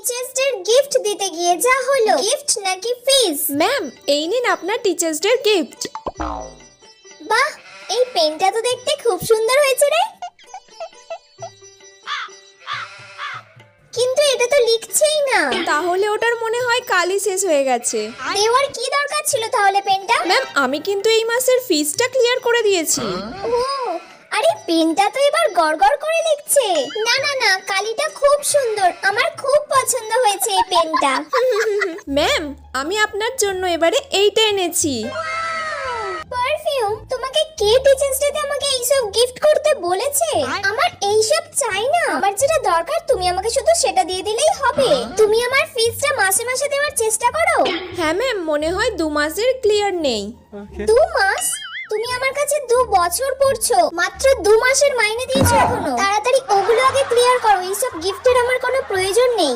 Teachers day gift দিতে গিয়ে যা হলো, গিফট নাকি ফিস? ম্যাম, এই নিন আপনার টিচার্স ডে গিফট। বাহ, এই পেনটা তো দেখতে খুব সুন্দর হয়েছে রে, কিন্তু এটা তো লিখছেই না। তাহলে ওটার মনে হয় কালই শেষ হয়ে গেছে। দেওয়ার কি দরকার ছিল তাহলে পেনটা? ম্যাম, আমি কিন্তু এই মাসের ফিসটা ক্লিয়ার করে দিয়েছি। ও, আরে পেনটা তো এবার গড়গড় করে লিখছে। না না না, কালিটা খুব সুন্দর, আমার খুব পছন্দ হয়েছে এই পেনটা। ম্যাম, আমি আপনার জন্য এবারে এইটা এনেছি। পারফিউম? তোমাকে কে টিচার্স ডেতে আমাকে এইসব গিফট করতে বলেছে? আমার এইসব চাই না, আমার যেটা দরকার তুমি আমাকে শুধু সেটা দিয়ে দিলেই হবে। তুমি আমার ফিসটা মাসে মাসে দেওয়ার চেষ্টা করো। হ্যাঁ ম্যাম, মনে হয় 2 মাসের ক্লিয়ার নেই। 2 মাস? তুমি আমার কাছে 2 বছর পড়ছো, মাত্র 2 মাসের মাইনে দিয়েছো এখনো। তাড়াতাড়ি ওগুলো আগে ক্লিয়ার করো, এইসব গিফটের আমার কোনো প্রয়োজন নেই।